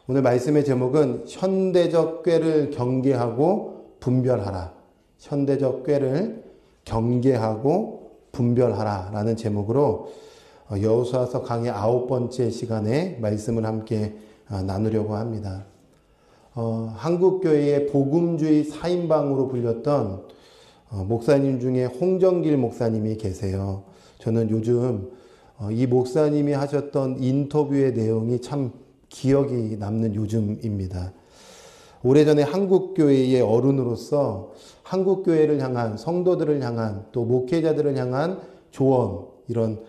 오늘 말씀의 제목은 현대적 꾀를 경계하고 분별하라. 현대적 꾀를 경계하고 분별하라 라는 제목으로 여호수아서 강의 9번째 시간에 말씀을 함께 나누려고 합니다. 한국교회의 복음주의 4인방으로 불렸던 목사님 중에 홍정길 목사님이 계세요. 저는 요즘 이 목사님이 하셨던 인터뷰의 내용이 참 기억이 남는 요즘입니다. 오래전에 한국교회의 어른으로서 한국교회를 향한, 성도들을 향한, 또 목회자들을 향한 조언, 이런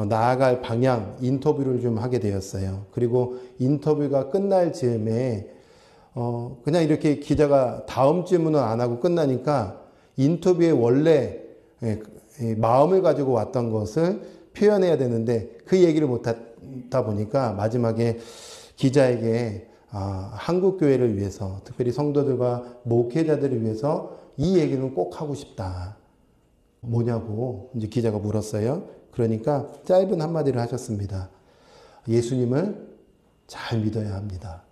나아갈 방향 인터뷰를 좀 하게 되었어요. 그리고 인터뷰가 끝날 즈음에 그냥 이렇게 기자가 다음 질문은 안 하고 끝나니까 인터뷰의 원래 마음을 가지고 왔던 것을 표현해야 되는데 그 얘기를 못하다 보니까 마지막에 기자에게 한국교회를 위해서, 특별히 성도들과 목회자들을 위해서 이 얘기는 꼭 하고 싶다. 뭐냐고 이제 기자가 물었어요. 그러니까 짧은 한마디를 하셨습니다. 예수님을 잘 믿어야 합니다.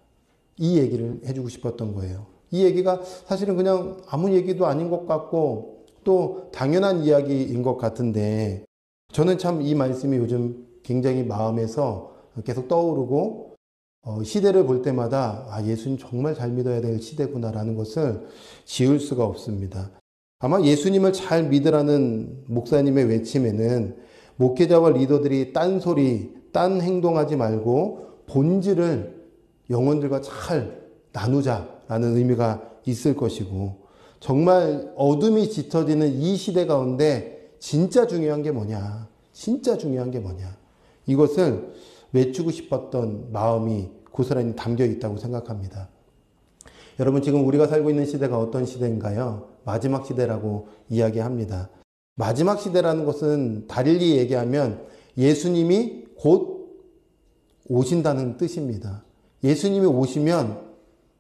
이 얘기를 해주고 싶었던 거예요. 이 얘기가 사실은 그냥 아무 얘기도 아닌 것 같고 또 당연한 이야기인 것 같은데 저는 참 이 말씀이 요즘 굉장히 마음에서 계속 떠오르고 시대를 볼 때마다 예수님 정말 잘 믿어야 될 시대구나라는 것을 지울 수가 없습니다. 아마 예수님을 잘 믿으라는 목사님의 외침에는 목회자와 리더들이 딴소리, 딴 행동하지 말고 본질을 영혼들과 잘 나누자라는 의미가 있을 것이고, 정말 어둠이 짙어지는 이 시대 가운데 진짜 중요한 게 뭐냐, 진짜 중요한 게 뭐냐, 이것을 외치고 싶었던 마음이 고스란히 담겨 있다고 생각합니다. 여러분, 지금 우리가 살고 있는 시대가 어떤 시대인가요? 마지막 시대라고 이야기합니다. 마지막 시대라는 것은 달리 얘기하면 예수님이 곧 오신다는 뜻입니다. 예수님이 오시면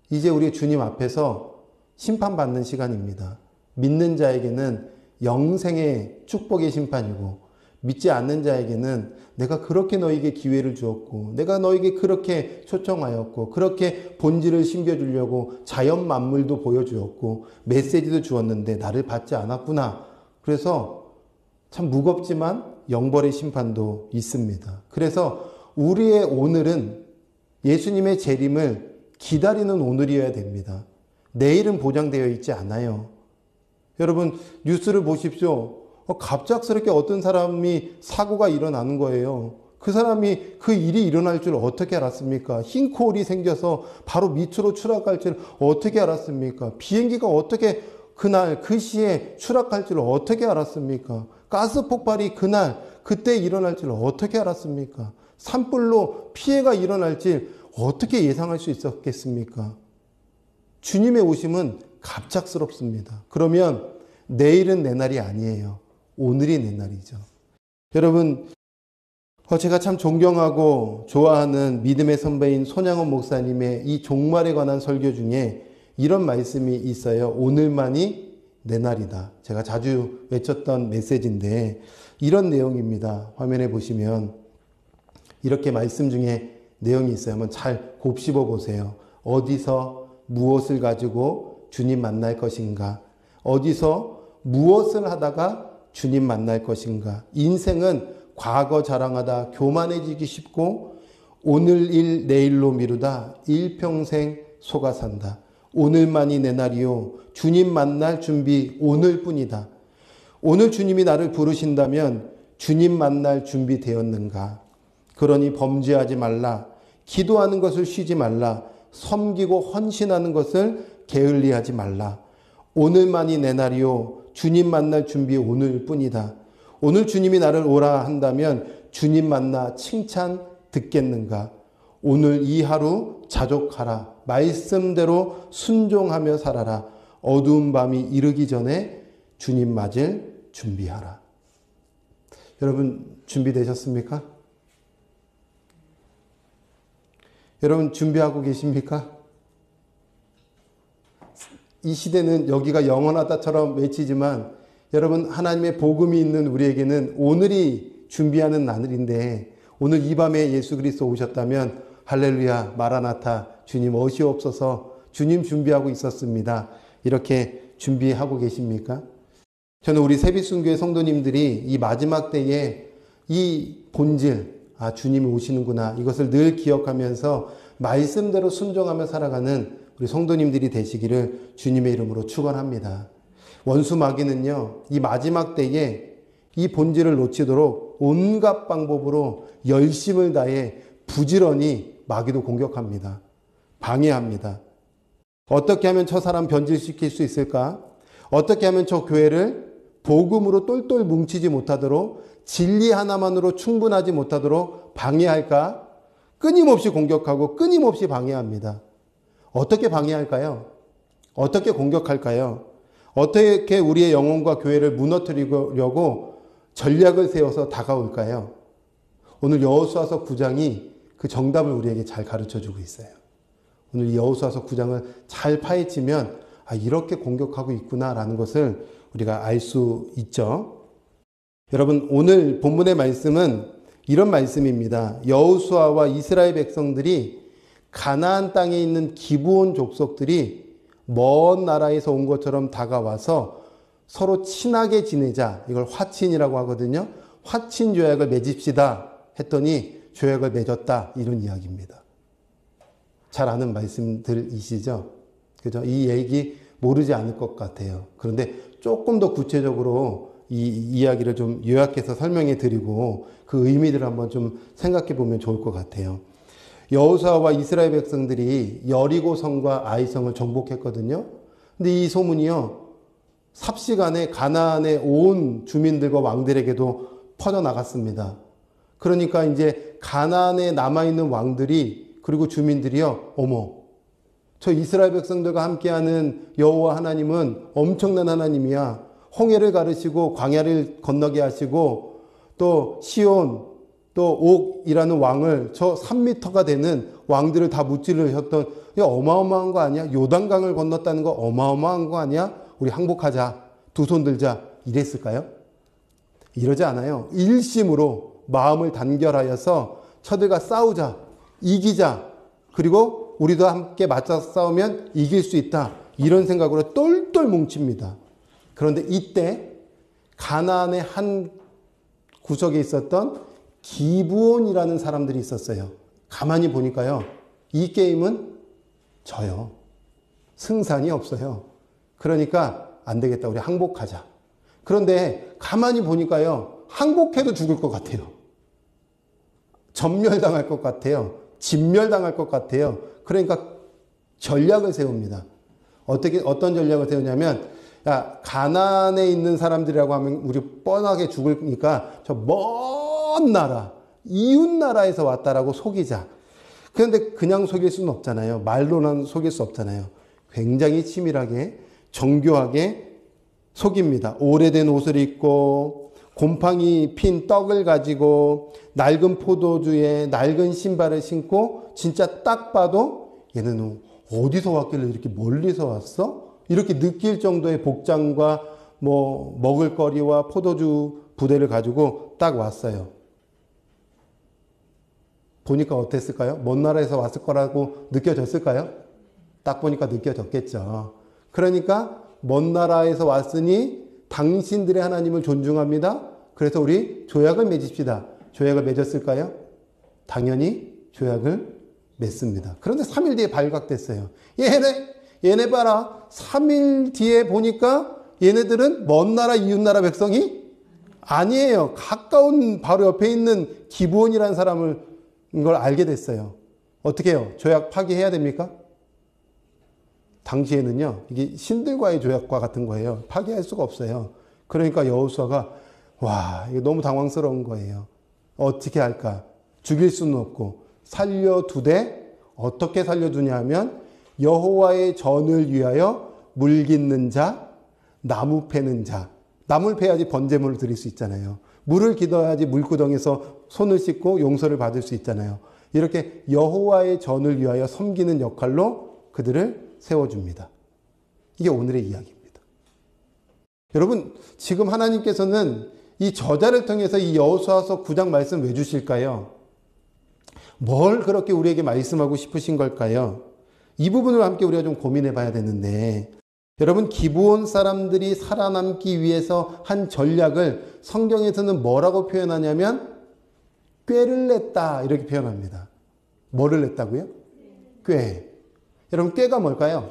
이제 우리 주님 앞에서 심판받는 시간입니다. 믿는 자에게는 영생의 축복의 심판이고, 믿지 않는 자에게는 내가 그렇게 너에게 기회를 주었고, 내가 너에게 그렇게 초청하였고, 그렇게 본질을 심겨주려고 자연 만물도 보여주었고, 메시지도 주었는데 나를 받지 않았구나. 그래서 참 무겁지만 영벌의 심판도 있습니다. 그래서 우리의 오늘은 예수님의 재림을 기다리는 오늘이어야 됩니다. 내일은 보장되어 있지 않아요. 여러분, 뉴스를 보십시오. 갑작스럽게 어떤 사람이 사고가 일어나는 거예요. 그 사람이 그 일이 일어날 줄 어떻게 알았습니까? 흰 콜이 생겨서 바로 밑으로 추락할 줄 어떻게 알았습니까? 비행기가 어떻게 그날 그 시에 추락할 줄 어떻게 알았습니까? 가스 폭발이 그날 그때 일어날 줄 어떻게 알았습니까? 산불로 피해가 일어날지 어떻게 예상할 수 있었겠습니까? 주님의 오심은 갑작스럽습니다. 그러면 내일은 내 날이 아니에요. 오늘이 내 날이죠. 여러분, 제가 참 존경하고 좋아하는 믿음의 선배인 손양원 목사님의 이 종말에 관한 설교 중에 이런 말씀이 있어요. 오늘만이 내 날이다. 제가 자주 외쳤던 메시지인데 이런 내용입니다. 화면에 보시면 이렇게 말씀 중에 내용이 있어요. 한번 잘 곱씹어 보세요. 어디서 무엇을 가지고 주님 만날 것인가? 어디서 무엇을 하다가 주님 만날 것인가? 인생은 과거 자랑하다 교만해지기 쉽고 오늘 일 내일로 미루다 일평생 속아 산다. 오늘만이 내 날이요. 주님 만날 준비 오늘뿐이다. 오늘 주님이 나를 부르신다면 주님 만날 준비 되었는가? 그러니 범죄하지 말라. 기도하는 것을 쉬지 말라. 섬기고 헌신하는 것을 게을리하지 말라. 오늘만이 내 날이요. 주님 만날 준비 오늘뿐이다. 오늘 주님이 나를 오라 한다면 주님 만나 칭찬 듣겠는가? 오늘 이 하루 자족하라. 말씀대로 순종하며 살아라. 어두운 밤이 이르기 전에 주님 맞을 준비하라. 여러분, 준비되셨습니까? 여러분, 준비하고 계십니까? 이 시대는 여기가 영원하다처럼 외치지만 여러분, 하나님의 복음이 있는 우리에게는 오늘이 준비하는 날인데 오늘 이 밤에 예수 그리스도 오셨다면 할렐루야, 마라나타, 주님 오시옵소서, 주님 준비하고 있었습니다. 이렇게 준비하고 계십니까? 저는 우리 세빛순교회 성도님들이 이 마지막 때에 이 본질, 주님이 오시는구나, 이것을 늘 기억하면서 말씀대로 순종하며 살아가는 우리 성도님들이 되시기를 주님의 이름으로 축원합니다. 원수 마귀는요, 이 마지막 때에 이 본질을 놓치도록 온갖 방법으로 열심을 다해 부지런히 마귀도 공격합니다. 방해합니다. 어떻게 하면 저 사람 변질시킬 수 있을까? 어떻게 하면 저 교회를 복음으로 똘똘 뭉치지 못하도록, 진리 하나만으로 충분하지 못하도록 방해할까? 끊임없이 공격하고 끊임없이 방해합니다. 어떻게 방해할까요? 어떻게 공격할까요? 어떻게 우리의 영혼과 교회를 무너뜨리려고 전략을 세워서 다가올까요? 오늘 여호수아서 9장이 그 정답을 우리에게 잘 가르쳐주고 있어요. 오늘 여호수아서 9장을 잘 파헤치면 이렇게 공격하고 있구나라는 것을 우리가 알 수 있죠. 여러분, 오늘 본문의 말씀은 이런 말씀입니다. 여호수아와 이스라엘 백성들이 가나안 땅에 있는 기브온 족속들이 먼 나라에서 온 것처럼 다가와서 서로 친하게 지내자, 이걸 화친이라고 하거든요. 화친 조약을 맺읍시다 했더니 조약을 맺었다, 이런 이야기입니다. 잘 아는 말씀들이시죠? 그죠? 이 얘기 모르지 않을 것 같아요. 그런데 조금 더 구체적으로 이 이야기를 좀 요약해서 설명해 드리고 그 의미들을 한번 좀 생각해 보면 좋을 것 같아요. 여호수아와 이스라엘 백성들이 여리고성과 아이성을 정복했거든요. 근데 이 소문이요, 삽시간에 가나안의 온 주민들과 왕들에게도 퍼져나갔습니다. 그러니까 이제 가나안에 남아있는 왕들이, 그리고 주민들이요, 어머, 저 이스라엘 백성들과 함께하는 여호와 하나님은 엄청난 하나님이야. 홍해를 가르시고 광야를 건너게 하시고 또 시온, 또 옥이라는 왕을, 저 3m가 되는 왕들을 다 무찌르셨던, 이거 어마어마한 거 아니야? 요단강을 건넜다는 거 어마어마한 거 아니야? 우리 항복하자, 두 손 들자, 이랬을까요? 이러지 않아요. 일심으로 마음을 단결하여서 저들과 싸우자, 이기자, 그리고 우리도 함께 맞서 싸우면 이길 수 있다, 이런 생각으로 똘똘 뭉칩니다. 그런데 이때 가나안의 한 구석에 있었던 기브온이라는 사람들이 있었어요. 가만히 보니까요, 이 게임은 져요. 승산이 없어요. 그러니까 안 되겠다, 우리 항복하자. 그런데 가만히 보니까요, 항복해도 죽을 것 같아요. 전멸당할 것 같아요. 진멸당할 것 같아요. 그러니까 전략을 세웁니다. 어떤 전략을 세우냐면, 야, 가나안에 있는 사람들이라고 하면 우리 뻔하게 죽으니까 저 먼 나라, 이웃 나라에서 왔다라고 속이자. 그런데 그냥 속일 수는 없잖아요. 말로는 속일 수 없잖아요. 굉장히 치밀하게, 정교하게 속입니다. 오래된 옷을 입고 곰팡이 핀 떡을 가지고 낡은 포도주에 낡은 신발을 신고, 진짜 딱 봐도 얘는 어디서 왔길래 이렇게 멀리서 왔어? 이렇게 느낄 정도의 복장과 먹을거리와 포도주 부대를 가지고 딱 왔어요. 보니까 어땠을까요? 먼 나라에서 왔을 거라고 느껴졌을까요? 딱 보니까 느껴졌겠죠. 그러니까 먼 나라에서 왔으니 당신들의 하나님을 존중합니다. 그래서 우리 조약을 맺읍시다. 조약을 맺었을까요? 당연히 조약을 맺습니다. 그런데 3일 뒤에 발각됐어요. 얘네 봐라. 3일 뒤에 보니까 얘네들은 먼 나라, 이웃 나라 백성이 아니에요. 가까운 바로 옆에 있는 기브온이라는 사람을 걸 알게 됐어요. 어떻게 해요? 조약 파기해야 됩니까? 당시에는요, 이게 신들과의 조약과 같은 거예요. 파기할 수가 없어요. 그러니까 여호수아가 이거 너무 당황스러운 거예요. 어떻게 할까? 죽일 수는 없고 살려두되, 어떻게 살려두냐 하면 여호와의 전을 위하여 물 깃는 자, 나무 패는 자. 나무를 패야지 번제물을 드릴 수 있잖아요. 물을 기도해야지 물구덩이에서 손을 씻고 용서를 받을 수 있잖아요. 이렇게 여호와의 전을 위하여 섬기는 역할로 그들을 세워줍니다. 이게 오늘의 이야기입니다. 여러분, 지금 하나님께서는 이 저자를 통해서 이 여호수아서 9장 말씀 왜 주실까요? 뭘 그렇게 우리에게 말씀하고 싶으신 걸까요? 이 부분을 함께 우리가 좀 고민해 봐야 되는데, 여러분, 기브온 사람들이 살아남기 위해서 한 전략을 성경에서는 뭐라고 표현하냐면 꾀를 냈다 이렇게 표현합니다. 뭐를 냈다고요? 꾀. 여러분, 꾀가 뭘까요?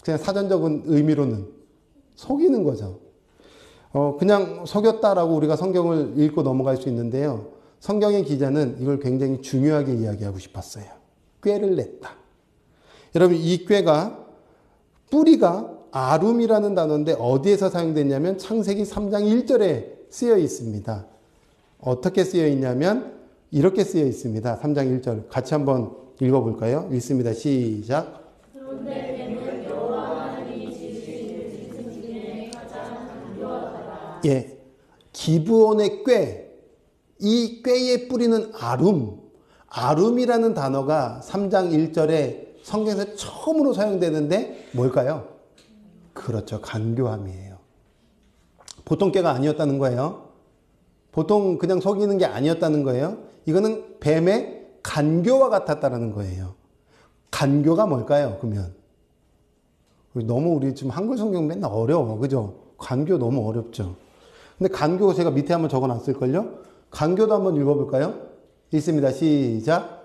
그냥 사전적인 의미로는 속이는 거죠. 그냥 속였다라고 우리가 성경을 읽고 넘어갈 수 있는데요. 성경의 기자는 이걸 굉장히 중요하게 이야기하고 싶었어요. 꾀를 냈다. 여러분, 이 꾀가 뿌리가 아룸이라는 단어인데 어디에서 사용됐냐면 창세기 3장 1절에 쓰여 있습니다. 어떻게 쓰여 있냐면 이렇게 쓰여 있습니다. 3장 1절 같이 한번 읽어볼까요? 읽습니다. 시작. 예, 기브온의 꾀, 이 꾀의 뿌리는 아룸이라는 단어가 3장 1절에 성경에서 처음으로 사용되는데 뭘까요? 그렇죠. 간교함이에요. 보통 꾀가 아니었다는 거예요. 보통 그냥 속이는 게 아니었다는 거예요. 이거는 뱀의 간교와 같았다는 거예요. 간교가 뭘까요? 그러면 너무 우리 지금 한글 성경 맨날 어려워. 그죠? 간교 너무 어렵죠. 근데 간교 제가 밑에 한번 적어놨을걸요? 간교도 한번 읽어볼까요? 읽습니다. 시작.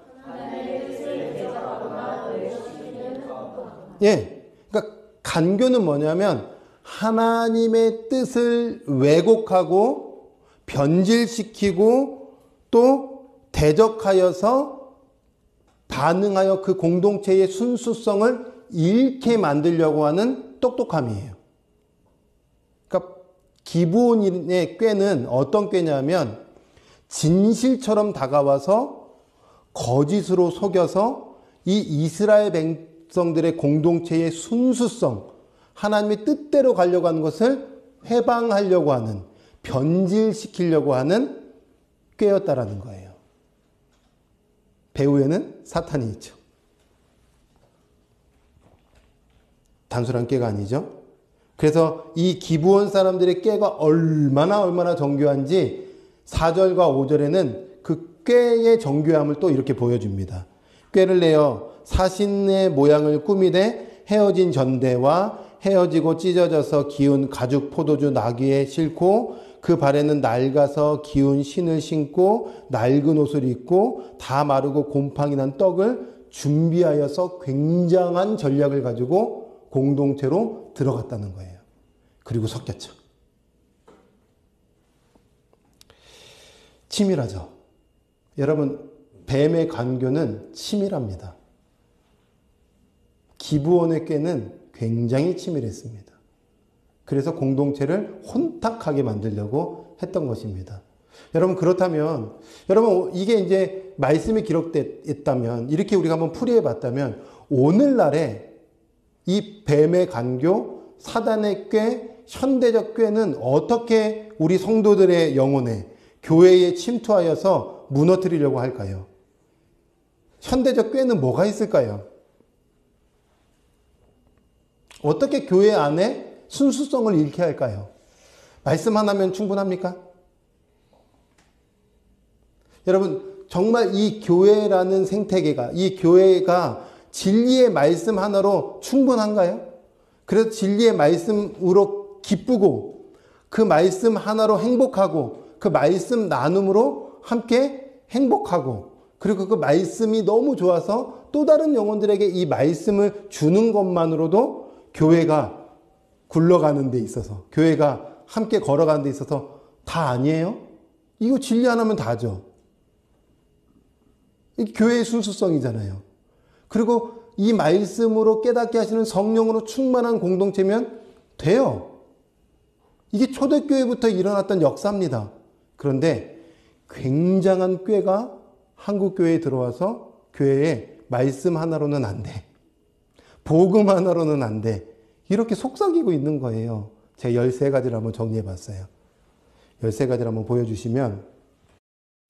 예. 그러니까 간교는 뭐냐면 하나님의 뜻을 왜곡하고 변질시키고 또 대적하여서 반응하여 그 공동체의 순수성을 잃게 만들려고 하는 똑똑함이에요. 그러니까 기브온의 꾀는 어떤 꾀냐면 진실처럼 다가와서 거짓으로 속여서 이 이스라엘 백성들의 공동체의 순수성, 하나님의 뜻대로 가려고 하는 것을 회방하려고 하는, 변질시키려고 하는 꾀였다라는 거예요. 배후에는 사탄이 있죠. 단순한 꾀가 아니죠. 그래서 이 기브온 사람들의 꾀가 얼마나 정교한지 4절과 5절에는 그 꾀의 정교함을 또 이렇게 보여줍니다. 꾀를 내어 사신의 모양을 꾸미되 헤어진 전대와 헤어지고 찢어져서 기운 가죽 포도주 나귀에 싣고 그 발에는 낡아서 기운 신을 신고 낡은 옷을 입고 다 마르고 곰팡이 난 떡을 준비하여서 굉장한 전략을 가지고 공동체로 들어갔다는 거예요. 그리고 섞였죠. 치밀하죠. 여러분, 뱀의 간교는 치밀합니다. 기브온의 꾀는 굉장히 치밀했습니다. 그래서 공동체를 혼탁하게 만들려고 했던 것입니다. 여러분, 그렇다면, 여러분, 이게 이제 말씀이 기록됐다면, 이렇게 우리가 한번 풀이해 봤다면, 오늘날에 이 뱀의 간교, 사단의 꾀, 현대적 꾀는 어떻게 우리 성도들의 영혼에, 교회에 침투하여서 무너뜨리려고 할까요? 현대적 꾀는 뭐가 있을까요? 어떻게 교회 안에 순수성을 잃게 할까요? 말씀 하나면 충분합니까? 여러분, 정말 이 교회라는 생태계가, 이 교회가 진리의 말씀 하나로 충분한가요? 그래서 진리의 말씀으로 기쁘고 그 말씀 하나로 행복하고 그 말씀 나눔으로 함께 행복하고 그리고 그 말씀이 너무 좋아서 또 다른 영혼들에게 이 말씀을 주는 것만으로도 교회가 굴러가는 데 있어서, 교회가 함께 걸어가는 데 있어서 다 아니에요? 이거 진리 하나면 다죠. 이게 교회의 순수성이잖아요. 그리고 이 말씀으로 깨닫게 하시는 성령으로 충만한 공동체면 돼요. 이게 초대교회부터 일어났던 역사입니다. 그런데 굉장한 꾀가 한국교회에 들어와서 교회에 말씀 하나로는 안 돼. 복음 하나로는 안 돼. 이렇게 속삭이고 있는 거예요. 제가 13가지를 한번 정리해 봤어요. 13가지를 한번 보여주시면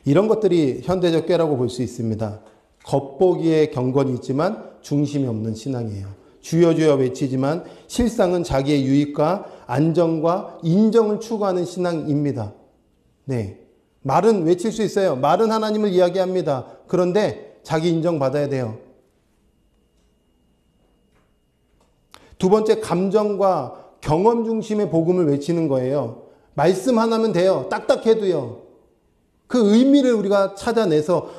이런 것들이 현대적 꾀라고 볼 수 있습니다. 겉보기에 경건이 있지만 중심이 없는 신앙이에요. 주여 주여 외치지만 실상은 자기의 유익과 안정과 인정을 추구하는 신앙입니다. 네. 말은 외칠 수 있어요. 말은 하나님을 이야기합니다. 그런데 자기 인정받아야 돼요. 두 번째, 감정과 경험 중심의 복음을 외치는 거예요. 말씀 하나면 돼요. 딱딱해도요. 그 의미를 우리가 찾아내서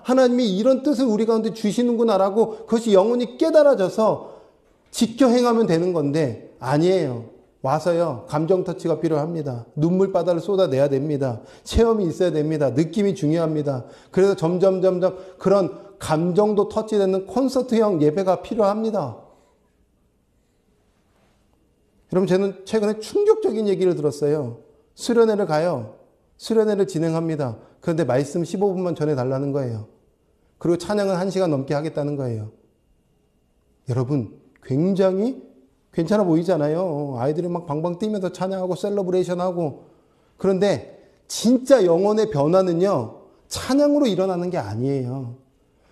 하나님이 이런 뜻을 우리 가운데 주시는구나라고 그것이 영혼이 깨달아져서 지켜 행하면 되는 건데 아니에요. 와서요. 감정 터치가 필요합니다. 눈물바다를 쏟아내야 됩니다. 체험이 있어야 됩니다. 느낌이 중요합니다. 그래서 점점 그런 감정도 터치되는 콘서트형 예배가 필요합니다. 여러분, 저는 최근에 충격적인 얘기를 들었어요. 수련회를 가요. 수련회를 진행합니다. 그런데 말씀 15분만 전해달라는 거예요. 그리고 찬양은 1시간 넘게 하겠다는 거예요. 여러분, 굉장히 괜찮아 보이잖아요. 아이들이 막 방방 뛰면서 찬양하고 셀러브레이션하고. 그런데 진짜 영혼의 변화는요, 찬양으로 일어나는 게 아니에요.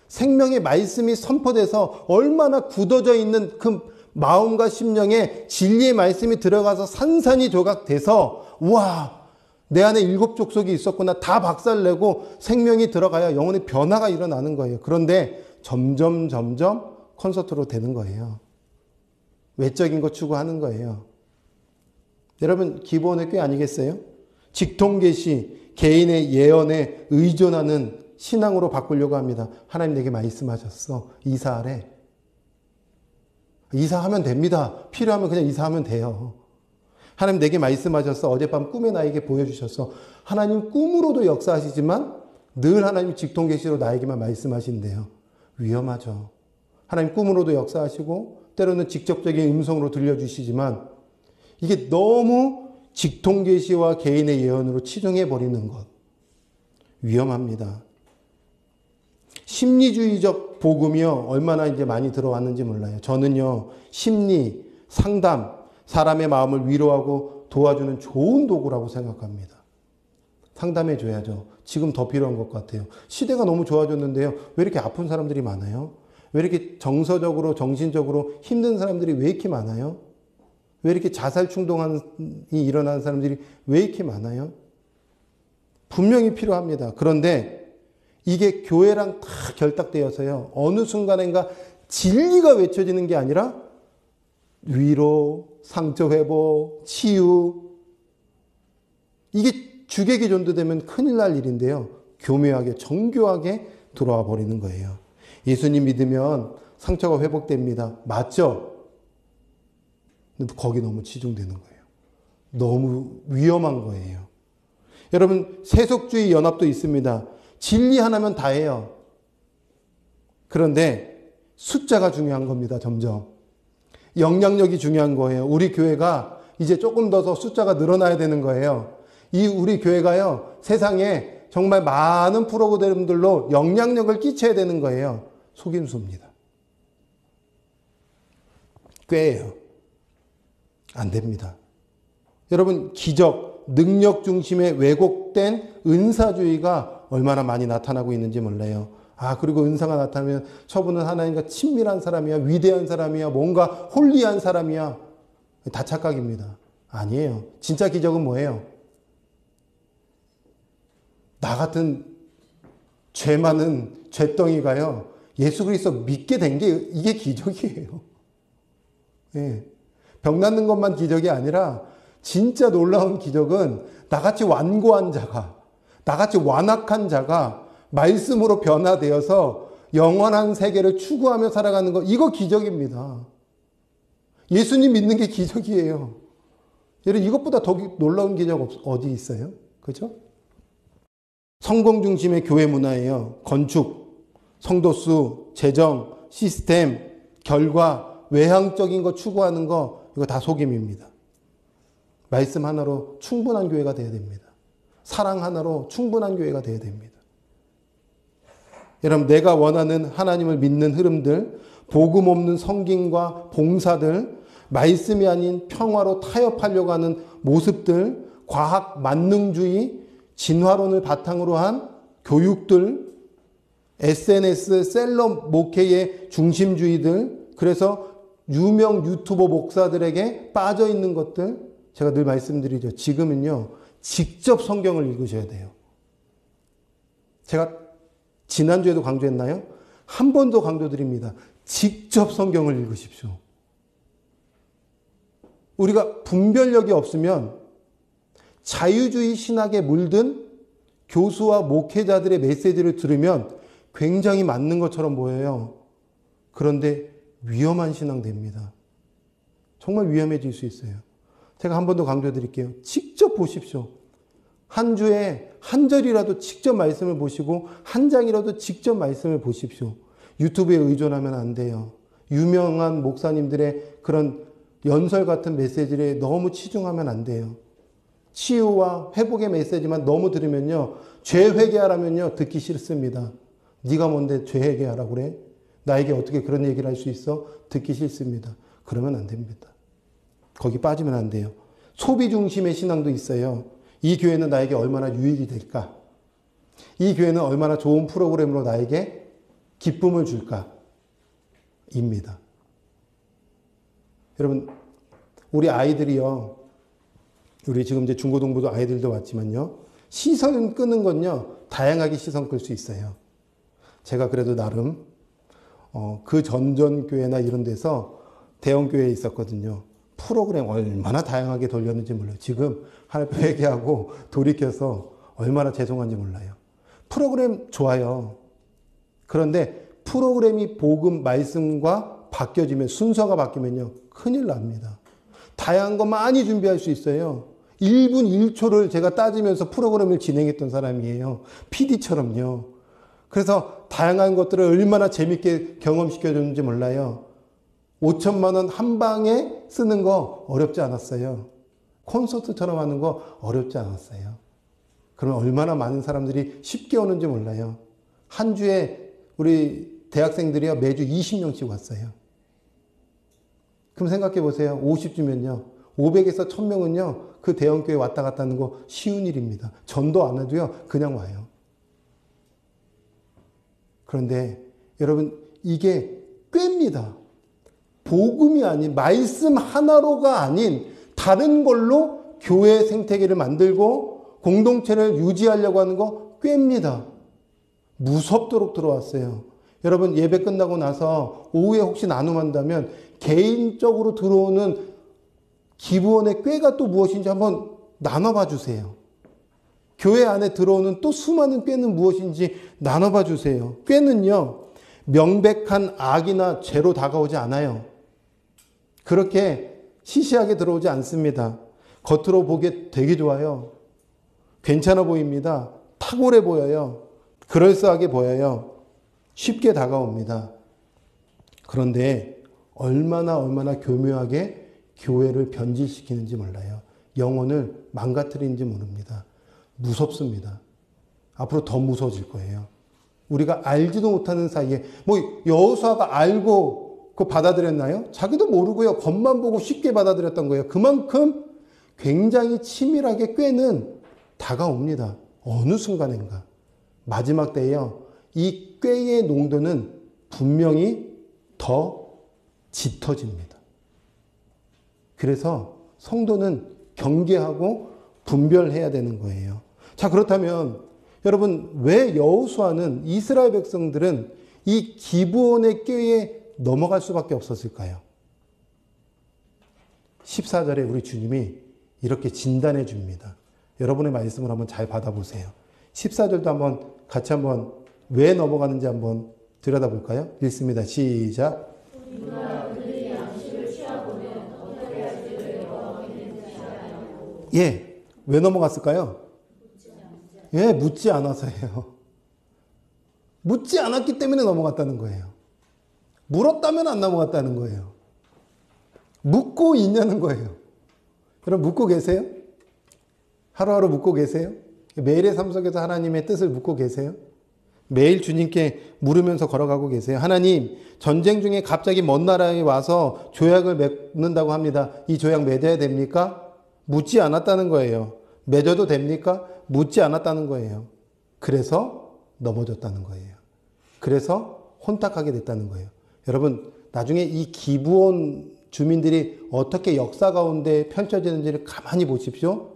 생명의 말씀이 선포돼서 얼마나 굳어져 있는 그 마음과 심령에 진리의 말씀이 들어가서 산산이 조각돼서 우와, 내 안에 7 족속이 있었구나 다 박살내고 생명이 들어가야 영혼의 변화가 일어나는 거예요. 그런데 점점 콘서트로 되는 거예요. 외적인 거 추구하는 거예요. 여러분, 기본의 꽤 아니겠어요? 직통계시, 개인의 예언에 의존하는 신앙으로 바꾸려고 합니다. 하나님 내게 말씀하셨어. 이사하래. 이사하면 됩니다. 필요하면 그냥 이사하면 돼요. 하나님 내게 말씀하셨어. 어젯밤 꿈에 나에게 보여주셨어. 하나님 꿈으로도 역사하시지만 늘 하나님 직통계시로 나에게만 말씀하신대요. 위험하죠. 하나님 꿈으로도 역사하시고 때로는 직접적인 음성으로 들려주시지만 이게 너무 직통계시와 개인의 예언으로 치중해버리는 것. 위험합니다. 심리주의적 복음이요, 얼마나 이제 많이 들어왔는지 몰라요. 저는요, 심리, 상담, 사람의 마음을 위로하고 도와주는 좋은 도구라고 생각합니다. 상담해줘야죠. 지금 더 필요한 것 같아요. 시대가 너무 좋아졌는데요. 왜 이렇게 아픈 사람들이 많아요? 왜 이렇게 정서적으로, 정신적으로 힘든 사람들이 왜 이렇게 많아요? 왜 이렇게 자살 충동이 일어나는 사람들이 왜 이렇게 많아요? 분명히 필요합니다. 그런데 이게 교회랑 다 결탁되어서요. 어느 순간인가 진리가 외쳐지는 게 아니라 위로, 상처 회복, 치유. 이게 주객이 전도되면 큰일 날 일인데요. 교묘하게, 정교하게 들어와 버리는 거예요. 예수님 믿으면 상처가 회복됩니다. 맞죠? 근데 거기 너무 치중되는 거예요. 너무 위험한 거예요. 여러분, 세속주의 연합도 있습니다. 진리 하나면 다예요. 그런데 숫자가 중요한 겁니다. 점점. 영향력이 중요한 거예요. 우리 교회가 이제 조금 더 숫자가 늘어나야 되는 거예요. 우리 교회가요, 세상에 정말 많은 프로그램들로 영향력을 끼쳐야 되는 거예요. 속임수입니다. 꾀예요. 안 됩니다. 여러분, 기적, 능력 중심의 왜곡된 은사주의가 얼마나 많이 나타나고 있는지 몰라요. 그리고 은사가 나타나면 저분은 하나님과 친밀한 사람이야, 위대한 사람이야, 뭔가 홀리한 사람이야. 다 착각입니다. 아니에요. 진짜 기적은 뭐예요? 나 같은 죄 많은 죄덩이가요, 예수 그리스도 믿게 된 게 이게 기적이에요. 예. 병 낫는 것만 기적이 아니라 진짜 놀라운 기적은 나같이 완고한 자가, 나같이 완악한 자가 말씀으로 변화되어서 영원한 세계를 추구하며 살아가는 것, 이거 기적입니다. 예수님 믿는 게 기적이에요. 여러분, 이것보다 더 놀라운 기적 어디 있어요? 그죠? 성공 중심의 교회 문화예요. 건축, 성도수, 재정, 시스템, 결과, 외향적인 거 추구하는 거, 이거 다 속임입니다. 말씀 하나로 충분한 교회가 되어야 됩니다. 사랑 하나로 충분한 교회가 되어야 됩니다. 여러분, 내가 원하는 하나님을 믿는 흐름들, 복음 없는 성김과 봉사들, 말씀이 아닌 평화로 타협하려고 하는 모습들, 과학 만능주의, 진화론을 바탕으로 한 교육들, SNS, 셀럽 목회의 중심주의들, 그래서 유명 유튜버 목사들에게 빠져 있는 것들, 제가 늘 말씀드리죠. 지금은요, 직접 성경을 읽으셔야 돼요. 제가 지난주에도 강조했나요? 한 번 더 강조드립니다. 직접 성경을 읽으십시오. 우리가 분별력이 없으면 자유주의 신학에 물든 교수와 목회자들의 메시지를 들으면 굉장히 맞는 것처럼 보여요. 그런데 위험한 신앙 됩니다. 정말 위험해질 수 있어요. 제가 한 번 더 강조드릴게요. 직접 보십시오. 한 주에 한 절이라도 직접 말씀을 보시고 한 장이라도 직접 말씀을 보십시오. 유튜브에 의존하면 안 돼요. 유명한 목사님들의 그런 연설 같은 메시지에 너무 치중하면 안 돼요. 치유와 회복의 메시지만 너무 들으면요. 죄 회개하라면요. 듣기 싫습니다. 네가 뭔데 죄 회개하라고 그래? 나에게 어떻게 그런 얘기를 할 수 있어? 듣기 싫습니다. 그러면 안 됩니다. 거기 빠지면 안 돼요. 소비 중심의 신앙도 있어요. 이 교회는 나에게 얼마나 유익이 될까? 이 교회는 얼마나 좋은 프로그램으로 나에게 기쁨을 줄까? 입니다. 여러분, 우리 아이들이요. 우리 지금 이제 중고등부도 아이들도 왔지만요. 시선 끄는 건요. 다양하게 시선 끌 수 있어요. 제가 그래도 나름 그 전전교회나 이런 데서 대형교회에 있었거든요. 프로그램 얼마나 다양하게 돌렸는지 몰라요. 지금 하나님 회개하고 돌이켜서 얼마나 죄송한지 몰라요. 프로그램 좋아요. 그런데 프로그램이 복음 말씀과 바뀌어지면 순서가 바뀌면요. 큰일 납니다. 다양한 거 많이 준비할 수 있어요. 1분 1초를 제가 따지면서 프로그램을 진행했던 사람이에요. PD처럼요. 그래서 다양한 것들을 얼마나 재밌게 경험시켜줬는지 몰라요. 5천만 원 한 방에 쓰는 거 어렵지 않았어요. 콘서트처럼 하는 거 어렵지 않았어요. 그러면 얼마나 많은 사람들이 쉽게 오는지 몰라요. 한 주에 우리 대학생들이요 매주 20명씩 왔어요. 그럼 생각해 보세요. 50주면요. 500에서 1000명은요. 그 대형교회 왔다 갔다 하는 거 쉬운 일입니다. 전도 안 해도요. 그냥 와요. 그런데 여러분 이게 꾀입니다. 복음이 아닌 말씀 하나로가 아닌 다른 걸로 교회 생태계를 만들고 공동체를 유지하려고 하는 거 꾀입니다. 무섭도록 들어왔어요. 여러분 예배 끝나고 나서 오후에 혹시 나눔한다면 개인적으로 들어오는 기부원의 꾀가 또 무엇인지 한번 나눠봐 주세요. 교회 안에 들어오는 또 수많은 꾀는 무엇인지 나눠봐 주세요. 꾀는요 명백한 악이나 죄로 다가오지 않아요. 그렇게 시시하게 들어오지 않습니다. 겉으로 보기에 되게 좋아요. 괜찮아 보입니다. 탁월해 보여요. 그럴싸하게 보여요. 쉽게 다가옵니다. 그런데 얼마나 교묘하게 교회를 변질시키는지 몰라요. 영혼을 망가뜨리는지 모릅니다. 무섭습니다. 앞으로 더 무서워질 거예요. 우리가 알지도 못하는 사이에 여호수아가 알고 그거 받아들였나요? 자기도 모르고요. 겉만 보고 쉽게 받아들였던 거예요. 그만큼 굉장히 치밀하게 꾀는 다가옵니다. 어느 순간인가. 마지막 때에요. 이 꾀의 농도는 분명히 더 짙어집니다. 그래서 성도는 경계하고 분별해야 되는 거예요. 자, 그렇다면 여러분 왜 여호수아는 이스라엘 백성들은 이 기브온의 꾀에 넘어갈 수밖에 없었을까요? 14절에 우리 주님이 이렇게 진단해 줍니다. 여러분의 말씀을 한번 잘 받아보세요. 14절도 같이 왜 넘어가는지 한번 들여다볼까요? 읽습니다. 시작. 예, 왜 넘어갔을까요? 예, 묻지 않아서예요. 묻지 않았기 때문에 넘어갔다는 거예요. 물었다면 안 넘어갔다는 거예요. 묻고 있냐는 거예요. 여러분 묻고 계세요? 하루하루 묻고 계세요? 매일의 삶 속에서 하나님의 뜻을 묻고 계세요? 매일 주님께 물으면서 걸어가고 계세요? 하나님, 전쟁 중에 갑자기 먼 나라에 와서 조약을 맺는다고 합니다. 이 조약 맺어야 됩니까? 묻지 않았다는 거예요. 맺어도 됩니까? 묻지 않았다는 거예요. 그래서 넘어졌다는 거예요. 그래서 혼탁하게 됐다는 거예요. 여러분, 나중에 이 기브온 주민들이 어떻게 역사 가운데 펼쳐지는지를 가만히 보십시오.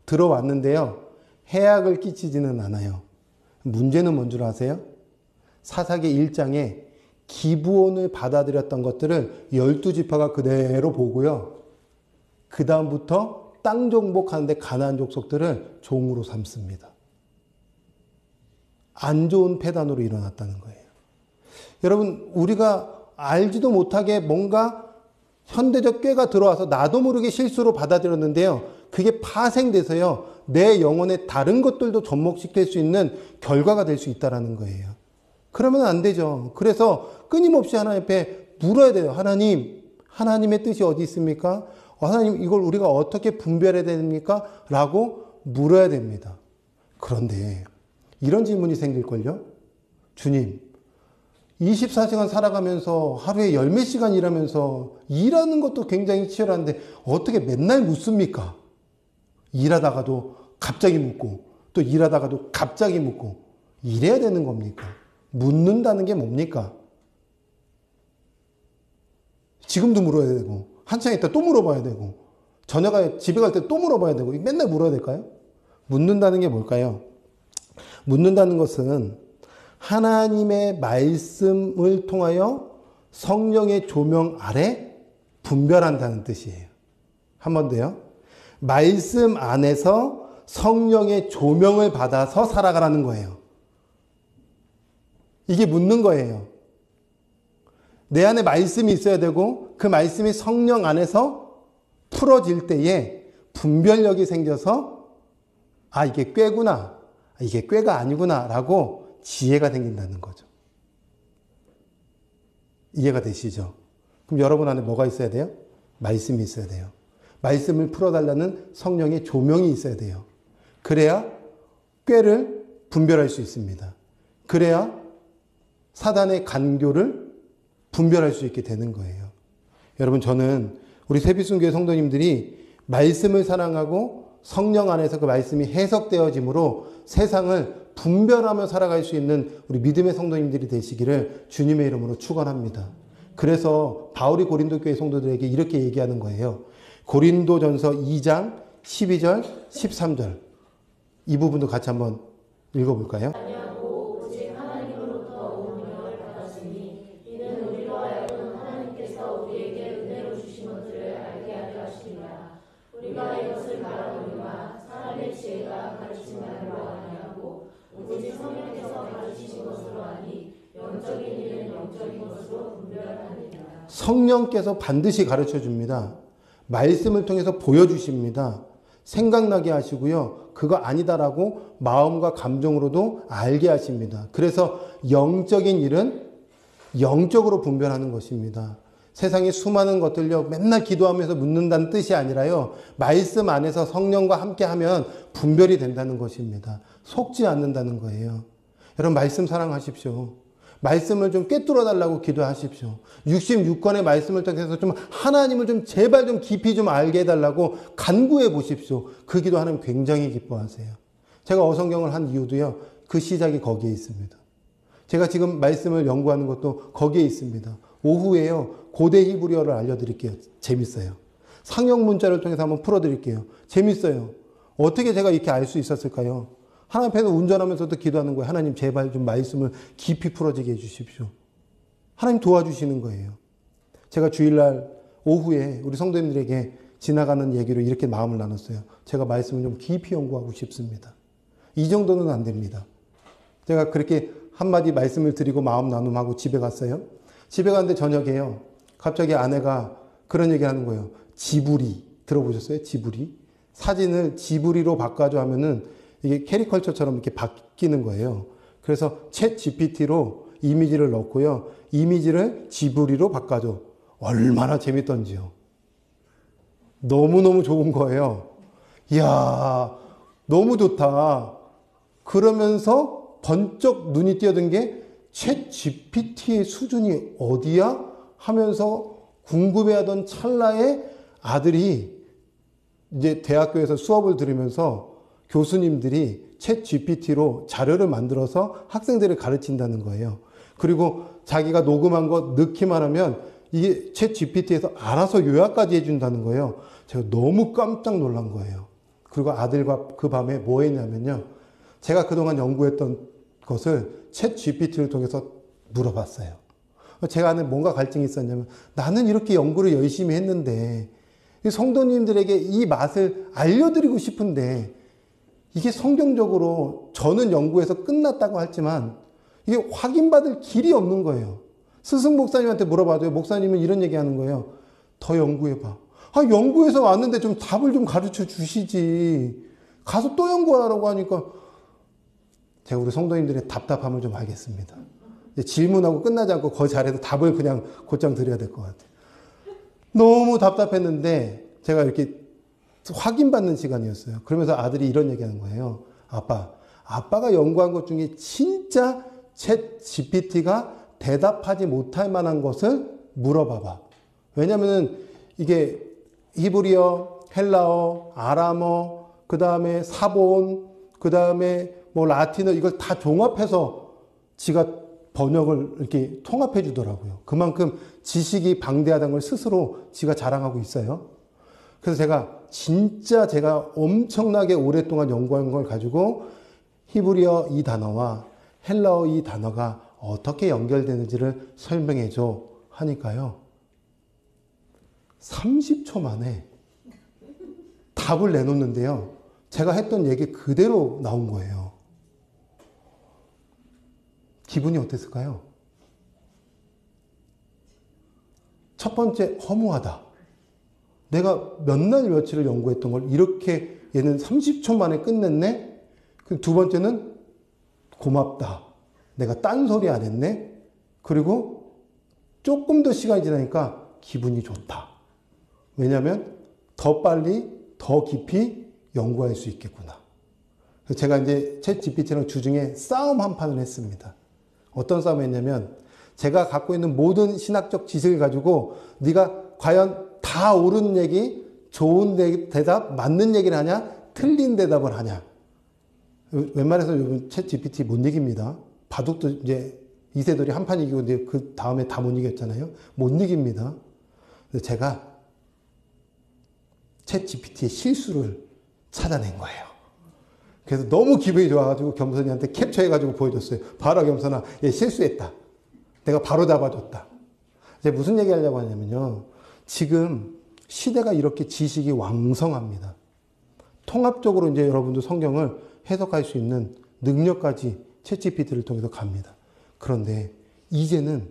들어왔는데요. 해악을 끼치지는 않아요. 문제는 뭔 줄 아세요? 사사기 1장에 기브온을 받아들였던 것들을 12지파가 그대로 보고요. 그 다음부터 땅 정복하는데 가나안 족속들을 종으로 삼습니다. 안 좋은 패단으로 일어났다는 거예요. 여러분, 우리가 알지도 못하게 뭔가 현대적 꾀가 들어와서 나도 모르게 실수로 받아들였는데요. 그게 파생돼서요. 내 영혼의 다른 것들도 접목시킬 수 있는 결과가 될 수 있다는 거예요. 그러면 안 되죠. 그래서 끊임없이 하나님 앞에 물어야 돼요. 하나님, 하나님의 뜻이 어디 있습니까? 하나님, 이걸 우리가 어떻게 분별해야 됩니까? 라고 물어야 됩니다. 그런데 이런 질문이 생길걸요? 주님, 24시간 살아가면서 하루에 10몇 시간 일하면서 일하는 것도 굉장히 치열한데 어떻게 맨날 묻습니까? 일하다가도 갑자기 묻고 또 일하다가도 갑자기 묻고 이래야 되는 겁니까? 묻는다는 게 뭡니까? 지금도 물어야 되고 한창 있다 또 물어봐야 되고 저녁에 집에 갈 때 또 물어봐야 되고 맨날 물어야 될까요? 묻는다는 게 뭘까요? 묻는다는 것은 하나님의 말씀을 통하여 성령의 조명 아래 분별한다는 뜻이에요. 한 번 더요. 말씀 안에서 성령의 조명을 받아서 살아가라는 거예요. 이게 묻는 거예요. 내 안에 말씀이 있어야 되고 그 말씀이 성령 안에서 풀어질 때에 분별력이 생겨서 아, 이게 꾀구나. 이게 꾀가 아니구나 라고 지혜가 생긴다는 거죠. 이해가 되시죠? 그럼 여러분 안에 뭐가 있어야 돼요? 말씀이 있어야 돼요. 말씀을 풀어달라는 성령의 조명이 있어야 돼요. 그래야 꾀를 분별할 수 있습니다. 그래야 사단의 간교를 분별할 수 있게 되는 거예요. 여러분, 저는 우리 새비순교회 성도님들이 말씀을 사랑하고 성령 안에서 그 말씀이 해석되어짐으로 세상을 분별하며 살아갈 수 있는 우리 믿음의 성도님들이 되시기를 주님의 이름으로 축원합니다. 그래서 바울이 고린도 교회 성도들에게 이렇게 얘기하는 거예요. 고린도전서 2장 12절 13절 이 부분도 같이 한번 읽어볼까요? 성령께서 반드시 가르쳐 줍니다. 말씀을 통해서 보여주십니다. 생각나게 하시고요. 그거 아니다라고 마음과 감정으로도 알게 하십니다. 그래서 영적인 일은 영적으로 분별하는 것입니다. 세상에 수많은 것들요. 맨날 기도하면서 묻는다는 뜻이 아니라요. 말씀 안에서 성령과 함께하면 분별이 된다는 것입니다. 속지 않는다는 거예요. 여러분, 말씀 사랑하십시오. 말씀을 좀 꿰뚫어 달라고 기도하십시오. 66권의 말씀을 통해서 좀 하나님을 좀 제발 좀 깊이 좀 알게 해달라고 간구해 보십시오. 그 기도 하나님 굉장히 기뻐하세요. 제가 어성경을 한 이유도요. 그 시작이 거기에 있습니다. 제가 지금 말씀을 연구하는 것도 거기에 있습니다. 오후에요. 고대 히브리어를 알려드릴게요. 재밌어요. 상형 문자를 통해서 한번 풀어드릴게요. 재밌어요. 어떻게 제가 이렇게 알 수 있었을까요? 하나님 앞에서 운전하면서도 기도하는 거예요. 하나님 제발 좀 말씀을 깊이 풀어지게 해주십시오. 하나님 도와주시는 거예요. 제가 주일날 오후에 우리 성도님들에게 지나가는 얘기로 이렇게 마음을 나눴어요. 제가 말씀을 좀 깊이 연구하고 싶습니다. 이 정도는 안 됩니다. 제가 그렇게 한마디 말씀을 드리고 마음 나눔하고 집에 갔어요. 집에 갔는데 저녁에요. 갑자기 아내가 그런 얘기를 하는 거예요. 지브리. 들어보셨어요? 지브리. 사진을 지브리로 바꿔줘 하면은 이게 캐리컬처처럼 이렇게 바뀌는 거예요. 그래서 챗 GPT로 이미지를 넣고요. 이미지를 지브리로 바꿔줘. 얼마나 재밌던지요. 너무너무 좋은 거예요. 이야, 너무 좋다. 그러면서 번쩍 눈이 띄어든 게 챗 GPT의 수준이 어디야? 하면서 궁금해하던 찰나에 아들이 이제 대학교에서 수업을 들으면서 교수님들이 챗 GPT로 자료를 만들어서 학생들을 가르친다는 거예요. 그리고 자기가 녹음한 거 넣기만 하면 이게 챗 GPT에서 알아서 요약까지 해준다는 거예요. 제가 너무 깜짝 놀란 거예요. 그리고 아들과 그 밤에 뭐 했냐면요. 제가 그동안 연구했던 것을 챗 GPT를 통해서 물어봤어요. 제가 안에 뭔가 갈증이 있었냐면 나는 이렇게 연구를 열심히 했는데 성도님들에게 이 맛을 알려드리고 싶은데 이게 성경적으로 저는 연구해서 끝났다고 하지만 이게 확인받을 길이 없는 거예요. 스승 목사님한테 물어봐도요. 목사님은 이런 얘기하는 거예요. 더 연구해봐. 연구해서 왔는데 좀 답을 좀 가르쳐 주시지. 가서 또 연구하라고 하니까 제가 우리 성도님들의 답답함을 좀 알겠습니다. 질문하고 끝나지 않고 그 자리에서 답을 그냥 곧장 드려야 될 것 같아요. 너무 답답했는데 제가 이렇게 확인받는 시간이었어요. 그러면서 아들이 이런 얘기하는 거예요. 아빠가 연구한 것 중에 진짜 챗 GPT가 대답하지 못할 만한 것을 물어봐봐. 왜냐면은 이게 히브리어, 헬라어, 아람어, 그 다음에 사본, 그 다음에 뭐 라틴어 이걸 다 종합해서 지가 번역을 이렇게 통합해 주더라고요. 그만큼 지식이 방대하다는 걸 스스로 지가 자랑하고 있어요. 그래서 제가 엄청나게 오랫동안 연구한 걸 가지고 히브리어 이 단어와 헬라어 이 단어가 어떻게 연결되는지를 설명해 줘 하니까요. 30초 만에 답을 내놓는데요. 제가 했던 얘기 그대로 나온 거예요. 기분이 어땠을까요? 첫 번째, 허무하다. 내가 몇 날 며칠을 연구했던 걸 이렇게 얘는 30초 만에 끝냈네? 두 번째는 고맙다. 내가 딴소리 안 했네? 그리고 조금 더 시간이 지나니까 기분이 좋다. 왜냐하면 더 빨리, 더 깊이 연구할 수 있겠구나. 그래서 제가 이제 챗 GPT랑 주중에 싸움 한 판을 했습니다. 어떤 싸움을 했냐면 제가 갖고 있는 모든 신학적 지식을 가지고 네가 과연 다 옳은 얘기, 좋은 대답, 맞는 얘기를 하냐, 틀린 대답을 하냐. 웬만해서 요즘 챗 GPT 못 이깁니다. 바둑도 이제 이세돌이 한 판 이기고 이제 그 다음에 다 못 이겼잖아요. 못 이깁니다. 그래서 제가 챗 GPT의 실수를 찾아낸 거예요. 그래서 너무 기분이 좋아가지고 겸손이한테 캡처해가지고 보여줬어요. 봐라 겸손아, 얘 실수했다. 내가 바로 잡아줬다. 이제 무슨 얘기 하려고 하냐면요. 지금 시대가 이렇게 지식이 왕성합니다. 통합적으로 이제 여러분도 성경을 해석할 수 있는 능력까지 챗 GPT를 통해서 갑니다. 그런데 이제는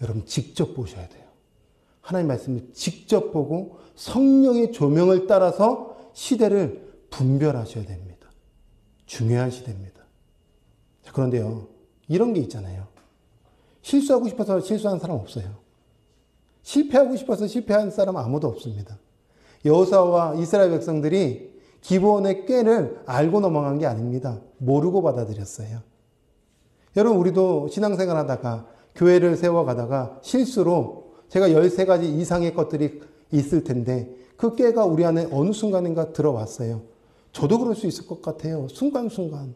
여러분 직접 보셔야 돼요. 하나님 말씀을 직접 보고 성령의 조명을 따라서 시대를 분별하셔야 됩니다. 중요한 시대입니다. 자, 그런데요, 이런 게 있잖아요. 실수하고 싶어서 실수한 사람 없어요. 실패하고 싶어서 실패한 사람 아무도 없습니다. 여호수아와 이스라엘 백성들이 기브온의 꾀를 알고 넘어간 게 아닙니다. 모르고 받아들였어요. 여러분, 우리도 신앙생활 하다가 교회를 세워가다가 실수로 제가 13가지 이상의 것들이 있을 텐데 그 꾀가 우리 안에 어느 순간인가 들어왔어요. 저도 그럴 수 있을 것 같아요. 순간순간.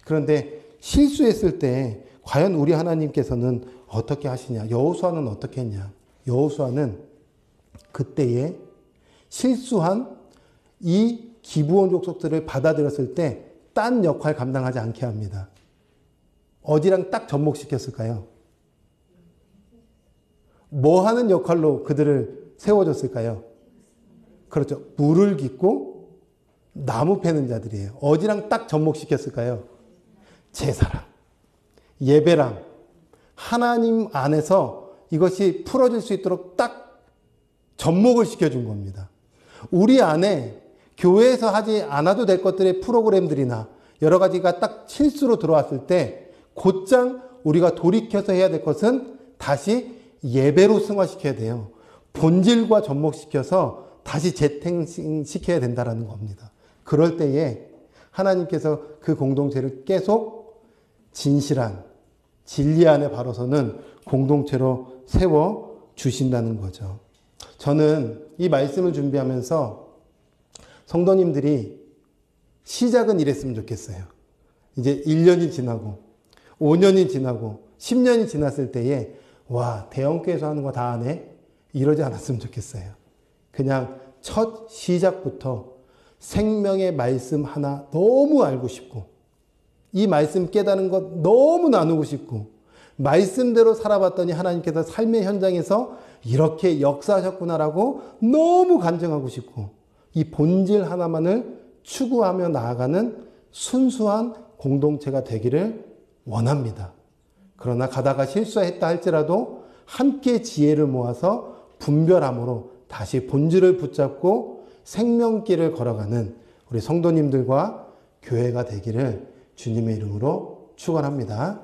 그런데 실수했을 때 과연 우리 하나님께서는 어떻게 하시냐? 여호수아는 어떻게 했냐? 여호수아는 그때에 실수한 이 기브온 족속들을 받아들였을 때 딴 역할 감당하지 않게 합니다. 어디랑 딱 접목시켰을까요? 뭐 하는 역할로 그들을 세워줬을까요? 그렇죠. 물을 깃고 나무 패는 자들이에요. 어디랑 딱 접목시켰을까요? 제사랑, 예배랑, 하나님 안에서 이것이 풀어질 수 있도록 딱 접목을 시켜준 겁니다. 우리 안에 교회에서 하지 않아도 될 것들의 프로그램들이나 여러 가지가 딱 실수로 들어왔을 때 곧장 우리가 돌이켜서 해야 될 것은 다시 예배로 승화시켜야 돼요. 본질과 접목시켜서 다시 재탱시켜야 된다는 겁니다. 그럴 때에 하나님께서 그 공동체를 계속 진실한 진리 안에 바로서는 공동체로 세워 주신다는 거죠. 저는 이 말씀을 준비하면서 성도님들이 시작은 이랬으면 좋겠어요. 이제 1년이 지나고 5년이 지나고 10년이 지났을 때에 와, 대형교회에서 하는 거 다 하네? 이러지 않았으면 좋겠어요. 그냥 첫 시작부터 생명의 말씀 하나 너무 알고 싶고 이 말씀 깨닫는 것 너무 나누고 싶고, 말씀대로 살아봤더니 하나님께서 삶의 현장에서 이렇게 역사하셨구나라고 너무 간증하고 싶고, 이 본질 하나만을 추구하며 나아가는 순수한 공동체가 되기를 원합니다. 그러나 가다가 실수했다 할지라도 함께 지혜를 모아서 분별함으로 다시 본질을 붙잡고 생명길을 걸어가는 우리 성도님들과 교회가 되기를 주님의 이름으로 축원합니다.